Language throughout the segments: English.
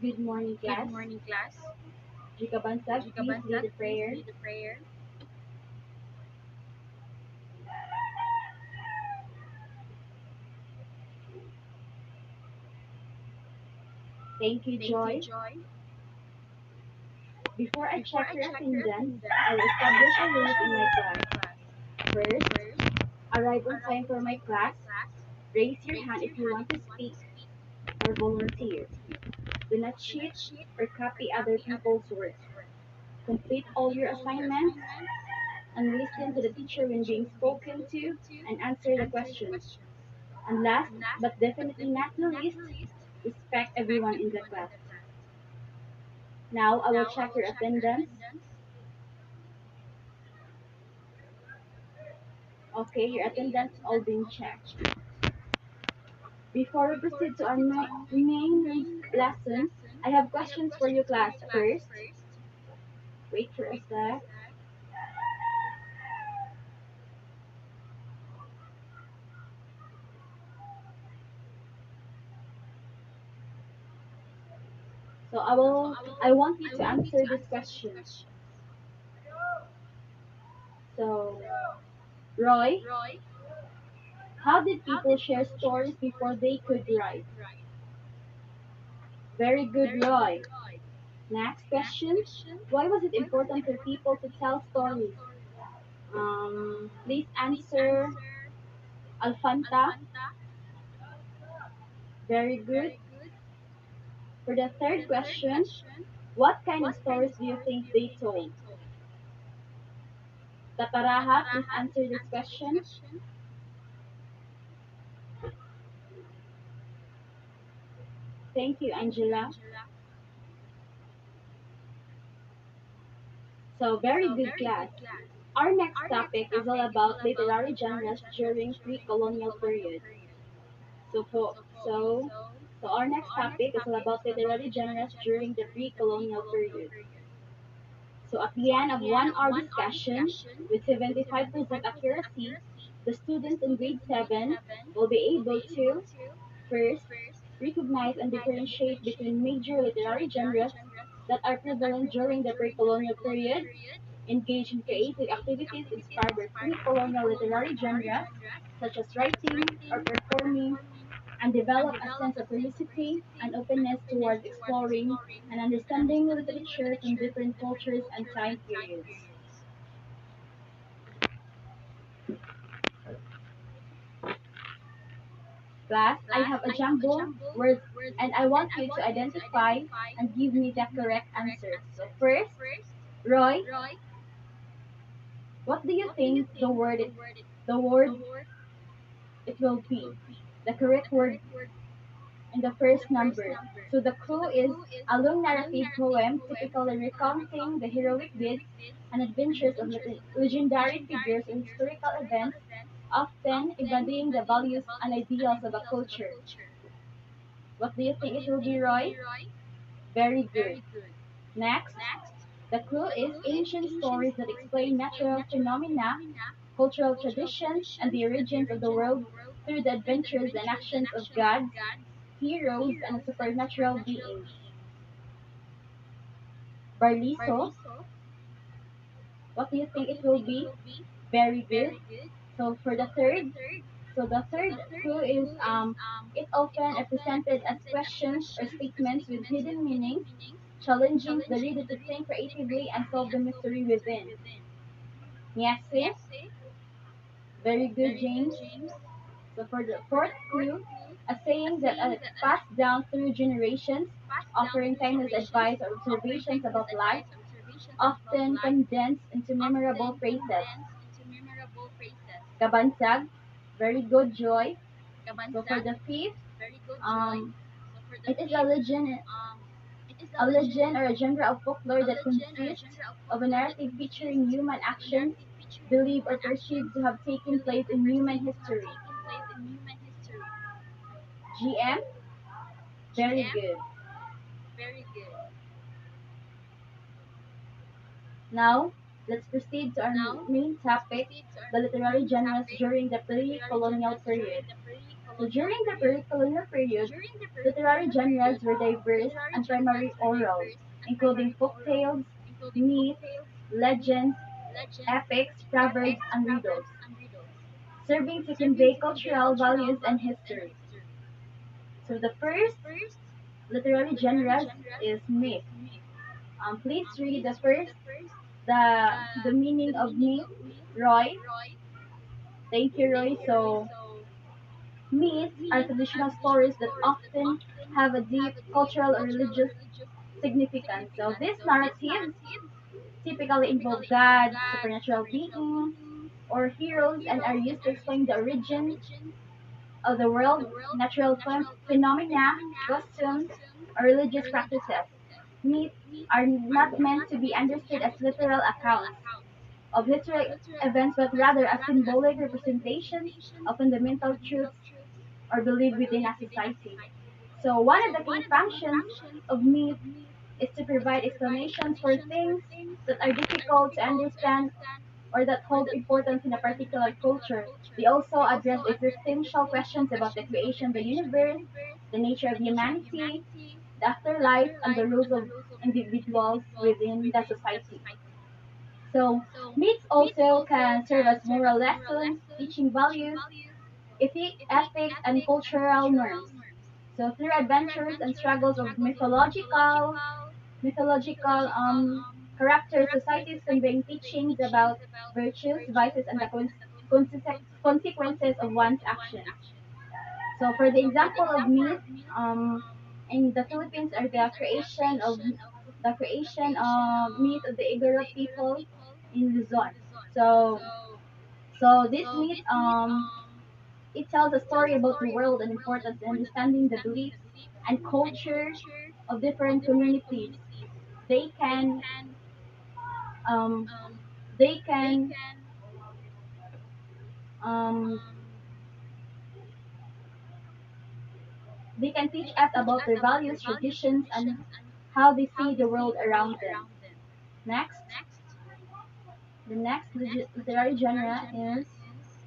Good morning, Good class. morning, class. Jika Bansag, Jika please lead Bansag, the please prayer. lead the prayer. Thank you, Thank you, Joy. Joy. Before I Before check I your check your attendance, attendance, I'll I'll establish a establish rule a in my rule in class. my class. First, First, arrive on arrive time on for my time for my class. class. Raise your Raise hand your if you hand want if to you want to speak speak or or volunteer. volunteer. Do not Do not cheat cheat or or copy other copy other people's work. people's work. Complete all Complete your all your assignments assignments and and listen to the listen to teacher the when teacher being when being spoken to spoken to and and answer the answer the questions. questions. And last And last but but definitely not definitely the not least, the least, respect respect everyone in the everyone in class. the class. Now I will Now I check will your check your attendance. attendance. Okay, your Okay, your attendance all attendance been all been checked. checked. Before we Before we proceed to our proceed to our main main lesson, lesson, I have I have questions for you, questions for class. you, class. First, First, wait for a wait for a sec. sec. So So I want you I to want you answer to these answer these questions. questions. So, So, Roy, Roy, how did how people did share people share stories before stories they before could they write? could write? Very good, Very good, Roy. Roy. Next Next question. question. Why was it Why was it important for important people for to people tell to tell stories? stories? Please Please answer answer Alfanta. Alfanta. Very good. Very good. For the For third the third question, question, what kind of what kind stories of do you stories do think you they think they told? told? Tataraha, please Tataraha, answer please this answer this question. question. Thank you, Thank you, Angela. Angela. So, very So, good very class. good, class. Our next Our next topic is all topic is all about about literary literary genres genres during during pre-colonial pre-colonial period. period. So, for, So, so, so, so our so next our next topic is all topic is about all about literary literary genres genres during the during the pre-colonial pre-colonial period. period. So, at the So, at end of the end one of hour 1 hour discussion discussion with with 75% 75% accuracy, accuracy, the the students in grade students in grade 7 7 will be will able be able to to first first recognize and recognize and differentiate differentiate between between major major literary literary genres genres that are that are prevalent during prevalent the during the pre-colonial pre-colonial period, period, engage in engage in creative creative activities activities inspired by inspired by pre-colonial pre-colonial literary literary genres genres such as such as writing or writing or performing, performing, and and develop a develop sense a of sense of curiosity curiosity and and openness openness towards towards exploring exploring and and understanding understanding literature from literature from different different cultures and cultures time and time periods. periods. Class, I Class, have a I have a jumble jumble words words and I and want I you to want you to identify identify and give and me the give me the correct correct answers. So answers. So first, first, Roy, Roy, what do you what do you think the think word the it, word the word the word it will it be? will be? The The correct word correct word in the in the first first number. number. So the So clue the is clue is a long a long narrative narrative poem poem, typically typically recounting the recounting the heroic deeds heroic deeds and and adventures of adventures of legendary legendary figures or figures or historical historical events, events, often often embodying the embodying the values and values and ideals of a ideals of a culture. culture. What do you What think do it you will think be, it will Roy? be, Roy? Very good. Very good. Next, Next, the clue the is clue is ancient ancient stories that stories that explain explain natural natural phenomena, phenomena, cultural cultural traditions, and traditions, the and the origins of the origins of world the world through the through the adventures and adventures and actions of actions of gods, gods, heroes, and heroes, and supernatural supernatural beings. beings. Barliso, Barliso, what do you what think do it you will think it be? will be? Very good. Very good. So for the So for the third, third, so the so third the third clue is clue is it it often often represented as represented as questions or questions or statements with statements with hidden hidden meanings, meanings, challenging the challenging reader the to reader think to think creatively and creatively solve the and solve the mystery mystery within. within. Niese, Yes, eh? very good, Very good, James. James. So for the So for fourth the fourth clue, clue, a a saying that saying that passed down through generations, passed down offering through timeless generations, advice or offering observations timeless about life, advice or observations about often life, condensed into memorable often phrases. condensed into memorable phrases. Kabansag, very good, Joy. So for Kabansag, the fifth, very good, Joy. um, So for the it is fifth, um, it is a legend or a genre of folklore a that legend or a consists genre of of a folklore that narrative featuring consists human of a actions narrative featuring believed or human actions perceived to have taken place believed or in human perceived to have history. taken place in human history. GM, very GM, good. very good. Now, let's proceed to our Now, main let's topic, proceed to our the literary main genres topic, during the the literary pre-colonial genres period. during the pre-colonial So during the colonial period, During the literary colonial genres period, were diverse literary and genres primarily were oral, diverse and including primarily folk oral, tales, including myths, folktales, myths, legends, legends, epics, proverbs, epics, and riddles, proverbs, and riddles, serving to serving convey to convey cultural cultural values and values and history. history. So the So the first first literary literary genres genres is is myth. myth. Please read Please the read first the first, the the the meaning the of meaning myth, of myth, Roy. Roy. Thank you, Thank Roy. you, Roy. So So myths are myths are traditional traditional stories that stories that often often have a have deep a deep cultural or cultural or religious religious significance. So significance. these So these narratives narratives typically involve typically involve gods, gods, supernatural supernatural beings, beings, or or heroes and are heroes, and used to are used explain to the explain the origins origins of the of the world, world, natural natural phenomena, phenomena, customs, customs, or or religious religious practices. practices. Myths Myths are are not meant not to be meant to be understood as understood as literal literal accounts accounts of of historic literal events, but events, rather but as rather as symbolic symbolic representations representations of of fundamental fundamental truths truths or believed or within a believed within a society. society. So one of So the one key of the key functions functions of myths of myth is to is to provide provide explanations for explanations for things things that are that are difficult to difficult to understand understand or that or hold that hold importance in a importance in a particular particular culture. culture. They also They address also address existential existential questions about the questions about the creation of the creation of the universe, universe, the nature of the nature of humanity, humanity, the the afterlife, and the afterlife, roles and the of roles of individuals individuals within the within the society. society. So So myths myths also also can serve can as serve as moral moral lessons, lessons, teaching teaching values, values, ethics, and ethics, and cultural norms. cultural norms. So through So through adventures and adventures and struggles of struggles of mythological mythological characters, characters, societies societies conveying conveying teachings teachings about about virtues, virtues, vices, and the vices, and the consequences of consequences one's of one's actions. actions. So for the So for the example of example myth, of myth, um, um, in the in the Philippines are Philippines are the the creation creation of myth of the of Igorot the Igorot people people in in Luzon. Luzon. So So this so myth this myth it tells a tells story a about the story about world the and world and importance in importance in understanding the understanding beliefs the beliefs and and culture culture of of different different communities. communities. They They can can um, um, they they can can um, um, they can teach they can us teach about us their about their values, values, traditions, and traditions, and how they how see they the see world the world around them. around them. Next, Next, the next the next literary literary genre genre is is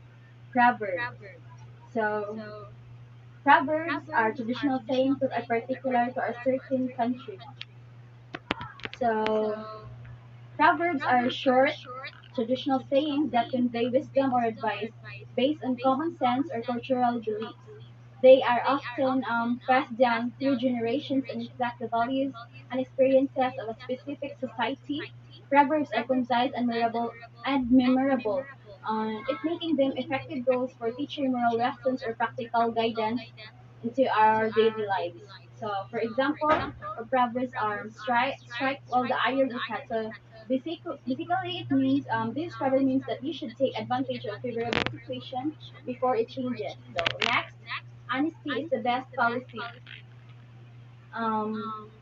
proverbs. proverbs. So So proverbs are proverbs are traditional sayings traditional that are sayings that are particular to a particular to a certain certain country. country. So So proverbs are proverbs are short, short, traditional traditional sayings that sayings that convey convey wisdom or wisdom or advice advice based on based common on sense common or sense or cultural cultural beliefs. beliefs. They are They are often often passed down passed through down through generations and generations and reflect the reflect the values values and and experiences of a experiences of a specific specific society. society. Proverbs are Proverbs are concise and concise and memorable. memorable. It making It them making them effective tools effective for tools for teaching moral teaching moral lessons or lessons or practical practical guidance guidance into into our daily our lives. daily lives. So, for So, for example, example, our Proverbs are Proverbs are strike while the strike while iron the is hot. iron is So, hot. So, basically, it basically, means it means this proverb this means that proverb you means should that you take should take advantage of advantage of favorable favorable situation situation before it before it changes. So, changes. So, next, next, honesty is the honesty is best the best policy. policy. Um, Um,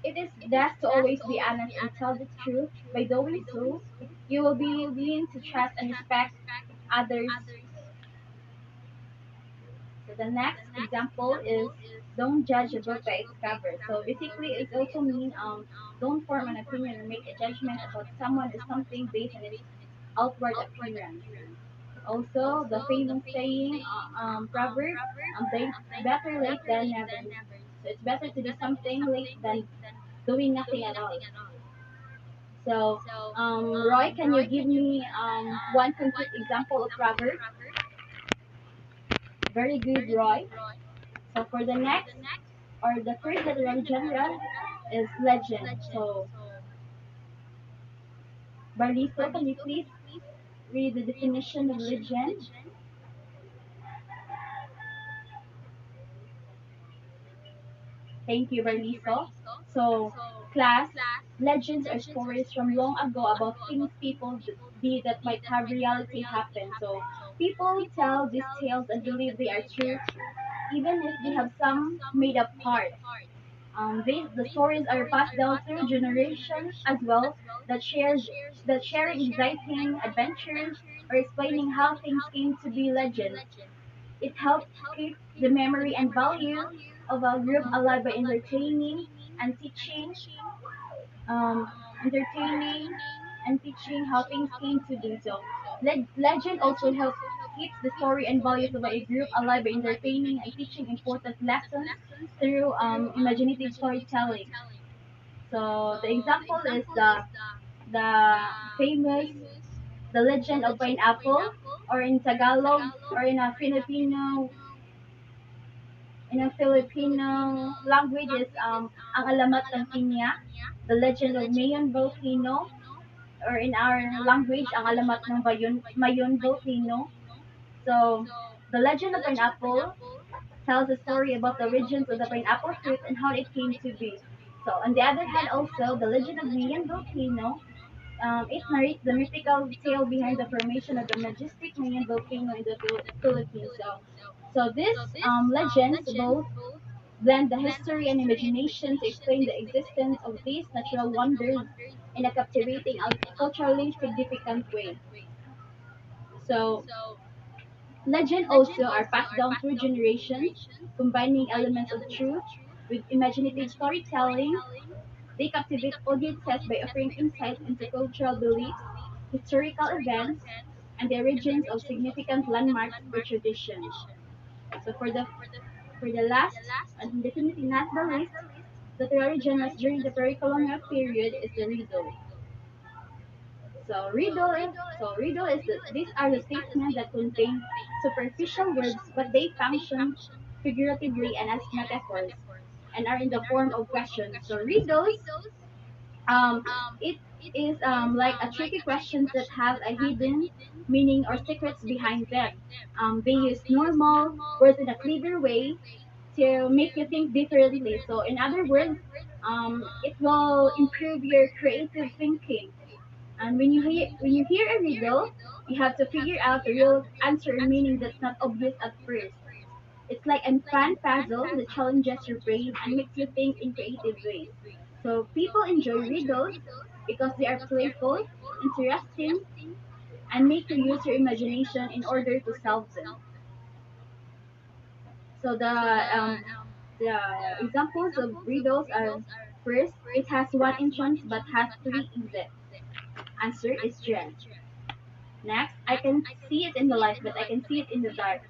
it is it is best to best always to be always honest be and honest tell and the tell the truth. By truth. By doing doing so, so, you will you be will be willing to willing trust to and trust and respect respect others. others. So the So next the next example is example is don't judge a don't book judge by a its book by its cover. So cover. So basically, it basically, also it means also means don't form an don't form an opinion or make a opinion or make a judgment about judgment about someone or someone or something based on something its based on its outward outward appearance. appearance. Also, the Also, the famous famous saying, saying, proverb, proverb, better late better than late never. than never. So it's So better it's to do better to do something late something than late than doing nothing doing at all. nothing at all. So, So, Roy, can you Roy, give can you me give me one concrete one concrete example of example of proverb? proverb? Very good, Very good, Roy. Roy. So for the So for next the next or the or first the first literary literary genre genre is is legend. legend. So, So, Barlisto, can you Barlisto, can please you please read the read the definition of definition of legend? legend? Thank you, Thank you, Barlisto. Barlisto. So, So, class, class, legends are legends are stories from stories long from ago long about ago things about things people people did that did might that have might have reality reality happen. So, happen. So, people people tell these tell these tales and tales believe and they are believe they true, are true, even if they even if have they have some some made up made up parts. parts. The The stories are stories passed are down passed through down through generations as generations as well well that that shares that sharing share exciting exciting adventures adventures or or explaining how explaining things how came things to came be to be legends. legends. It helps It helps keep the keep the memory and memory and value value of a of group a alive group by alive by entertaining entertaining and and teaching teaching, um, entertaining entertaining and and teaching how teaching things how came things to came do to so. do. So Legend also legend helps also helps keeps the story and values of a group alive by entertaining and teaching important lessons through imaginative storytelling. So the example is the famous The Legend of Pineapple, or in Tagalog, or in a Filipino language is Ang Alamat ng Pinya, The Legend of Mayon Volcano, or in our language, Ang Alamat ng Mayon Volcano. So, The Legend of Pineapple tells a story about the origins of the pineapple fruit and how it came to be. So, on the other hand, also, The Legend of Mayon Volcano, it narrates the mythical tale behind the formation of the majestic Mayon volcano in the Philippines. So these legends both blend the history and imagination to explain the existence of these natural wonders in a captivating and culturally significant way. So legend also are passed down through generations, combining elements of truth with imaginative storytelling. They captivate audiences by offering insights into cultural beliefs, historical events, and the origins of significant landmarks or traditions. So for the last, and definitely not the least, that the origin was during the pre-colonial period is the riddle. So riddle is these are the statements that contain superficial words, but they function figuratively and as metaphors, and are in the form of questions. So riddles, um, it is like a tricky questions that have a hidden meaning or secrets behind them. They use normal words in a clever way to make you think differently. So, in other words, it will improve your creative thinking. And when you hear a riddle, you have to figure out the real answer and meaning that's not obvious at first. It's like a fun puzzle that challenges your brain and makes you think in creative ways. So people enjoy riddles because they are playful, interesting, and make you use your imagination in order to solve them. So the examples of riddles are: first, it has one entrance but has three exits. Answer is dress. Next, I can see it in the light but I can see it in the dark.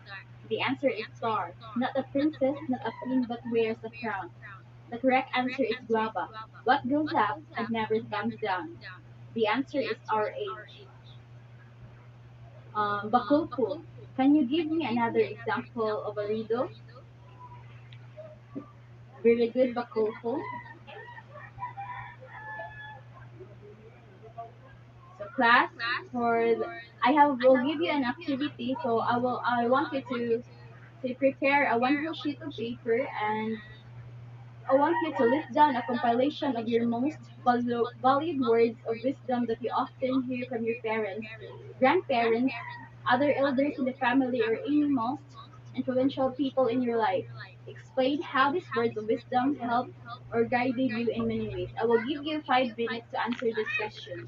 The answer is star. Not a princess, not a queen, but wears a crown. The correct answer is guava. What goes up and never comes down. The answer is our age. Bakulpo. Can you give me another example of a riddle? Very good, Bakulpo. So class, will give you an activity. So I want you to prepare a one whole sheet of paper, and I want you to list down a compilation of your most valued words of wisdom that you often hear from your parents, grandparents, other elders in the family, or any most influential people in your life. Explain how these words of wisdom helped or guided you in many ways. I will give you 5 minutes to answer this question.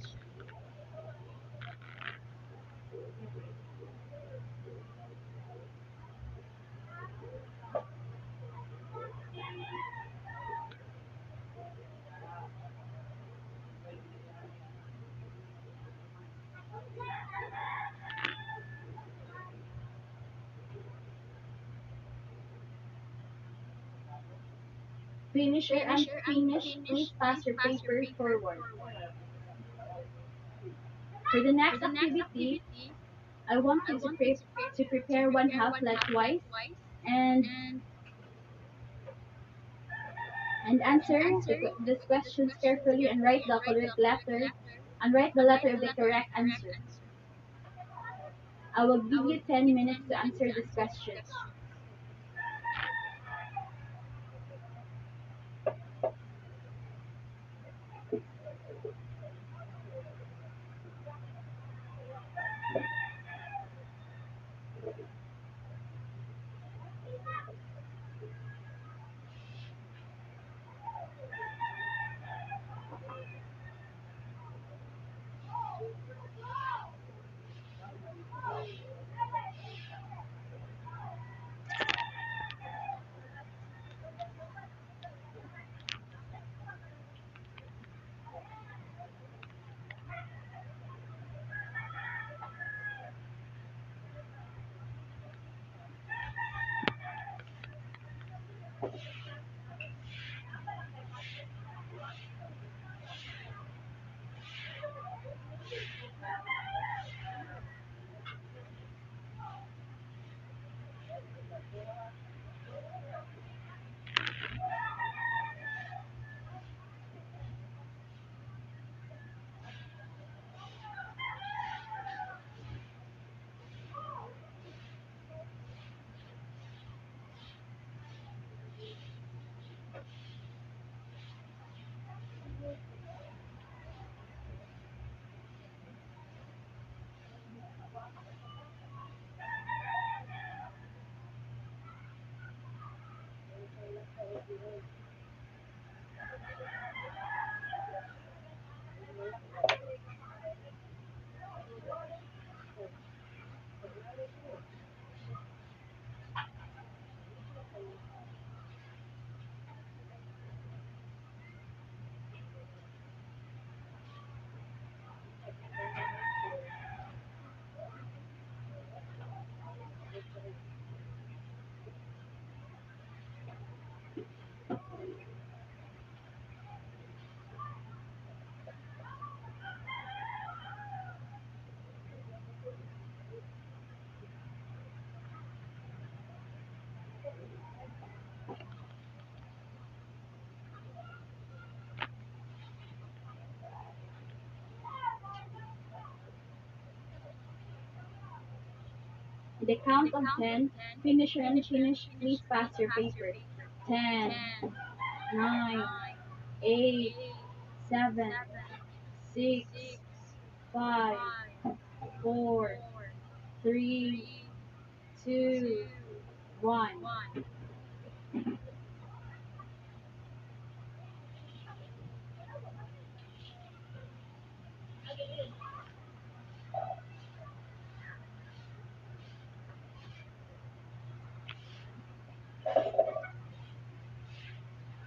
Finish or unfinished, please pass your paper forward. For the next activity, I want you to prepare one half likewise, and answer these questions carefully and write the correct letter of the correct answer. I will give you 10 minutes to answer these questions. In the count of 10, finish and finish. Please pass your paper. 10, 9, 8, 7, 6, 5, 4, 3, 2, 1.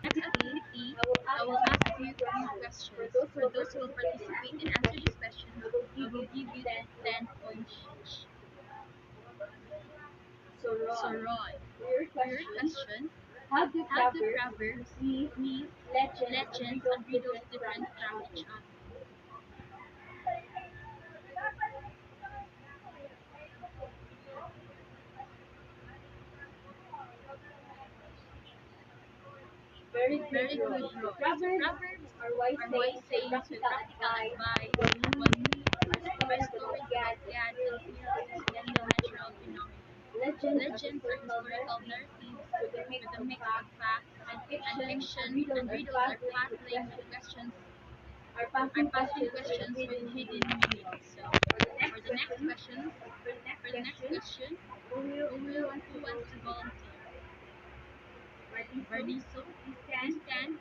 Activity, I will I ask will you ask a you few few questions. For questions. those who For will those who will participate and participate answer and these answer these questions, questions, I will I give will you give you 10 10 points points each. each. So, So Roy, Roy, for your for your question, question, how do how do proverbs, proverbs, myths, myths, legends, and legends, riddles and riddles different from different each from other? each other? Very good, Very Roy. good, So, Roy. So proverbs Proverbs are wise are wise sayings or sayings or practical practical advice, advice, while while myths myths are are stories about stories about gods and gods and heroes heroes explaining explaining natural natural phenomena. phenomena. Legends are Legends are historical historical narratives narratives with a mix with a of mix of facts, facts and and fiction, and fiction, riddles and are riddles are puzzling with puzzling with questions, questions, are are puzzling puzzling questions with questions with hidden hidden meanings. meanings. So, For the for next the next question, questions, for the next for the next question, question, who wants to who wants to volunteer? volunteer? Martiso, Barniso, please please stand. stand.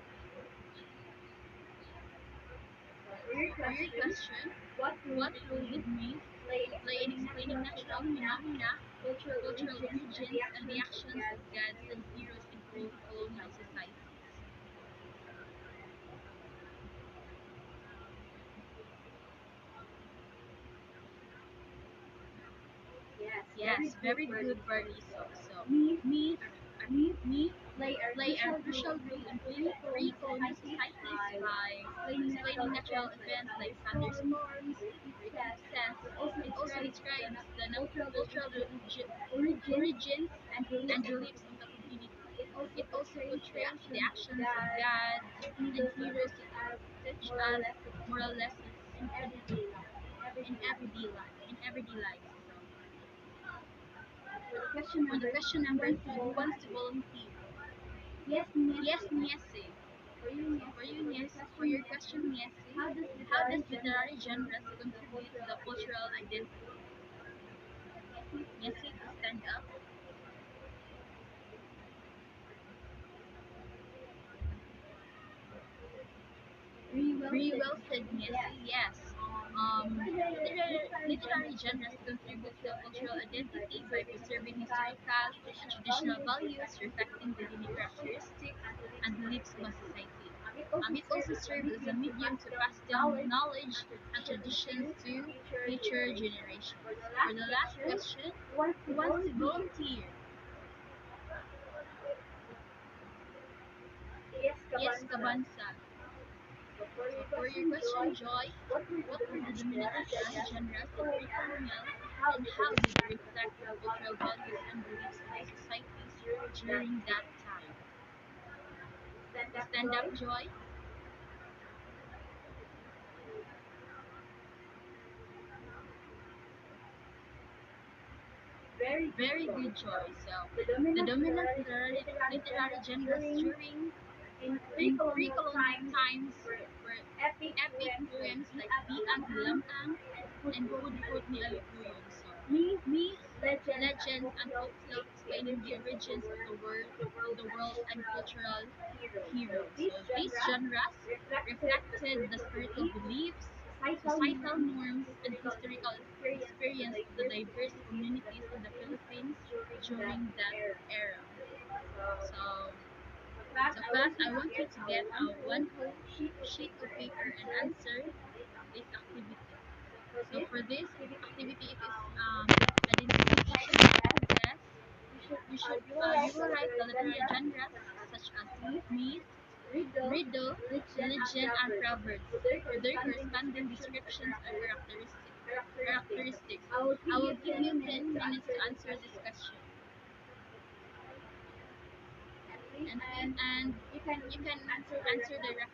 For your For your question, question, what role what did role did myths myths play in play in explaining explaining natural natural phenomena, phenomena, cultural cultural origins, and origins, the and the actions of actions of gods and gods and heroes in heroes in pre-colonial pre-colonial society? societies? Yes, very Yes, good, very good, Martiso. Barniso. So, Myths, myths, myths myths play a play a crucial role crucial role in in pre-colonial pre-colonial societies societies by by explaining natural explaining natural events like events like thunderstorms, thunderstorms, eclipses. eclipses. It also It also describes the describes the cultural cultural origins origins and beliefs and of the beliefs of the community. community. It also It also portrays the portrays the actions of actions of God God and and heroes that heroes teach that us teach moral us lessons moral lessons in everyday life. In in everyday life. everyday life. In everyday life. So, For the question for the number question two, who number wants to two, who wants to volunteer? volunteer? Yes, Yes, Niese. Niese. For you, So, for Niese. you, For your Niese, for question, your Niese, question, Niese, how does how does literary genres literary genres contribute to the contribute to cultural the cultural identity? identity? Niese, please Niese, stand please up. stand up. Very well Very said, well said, Niese. Niese. Yes. Yes. Literary Literary genres genres contribute to contribute the to the cultural cultural identity identity by by preserving preserving historical and traditional traditional values, values, reflecting the reflecting the unique unique characteristics characteristics and and beliefs of a beliefs of a society. society. It It also also serves as a serves as a medium to medium pass to down pass down knowledge knowledge and and traditions traditions to to future future generations. generations. For the For last the last question, question, who wants to who wants to volunteer? volunteer? Yes, Yes, Kabansa. Kabansa. So for So, your for your question, question, Joy, Joy, what were the what were the dominant dominant literary literary genres in genres in pre-colonial pre-colonial and how and did they how did they reflect the reflect the cultural cultural values of values the and beliefs of the society? society? during that time. Stand up, Joy. Very good, Joy. So, the dominant literary genres during in pre-colonial times were epic poems like Biag ni Lamang and Hudhud ni Alipuyon. So, myths, legends, and folktales explaining the origins of the world and cultural heroes. So, these genres reflected the spiritual beliefs, societal norms, and historical experience of the diverse communities in the Philippines during that era. So class, I want you to get one whole sheet of paper and answer this activity. So for this activity, it is identification test. You will write the literary genres such as myth, riddle, legend, and proverbs with their corresponding descriptions or characteristics. I will give you 10 minutes to answer this question. And you can answer directly.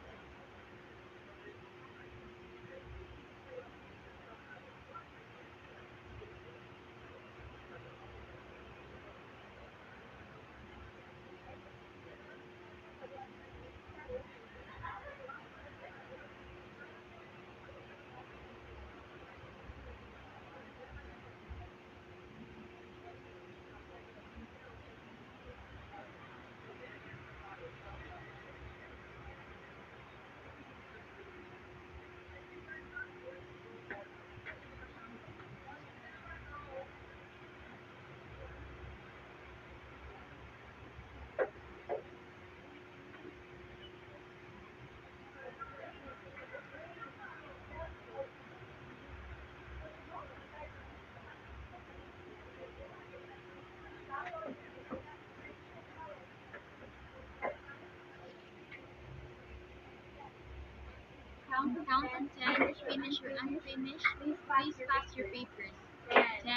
Count on 10, finish or unfinished. Please pass your papers. 10,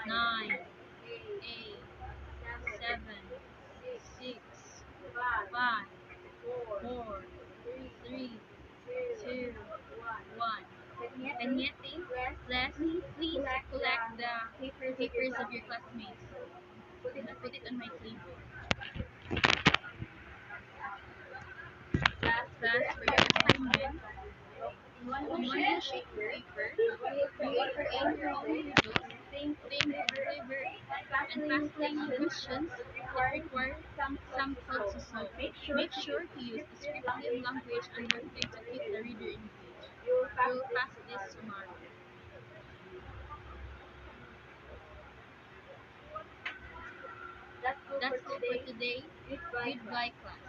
9, 8, 7, 6, 5, 4, 3, 2, 1. Kenyete, Les, please collect the papers of your classmates and put it on my table. Class, for your assignment, on one sheet of paper, create your own riddles, think clever, and fast-laying questions that require some thought to solve. Make sure to use descriptive language and wordplay to keep the reader engaged. You will pass this tomorrow. That's all for today. Goodbye, class.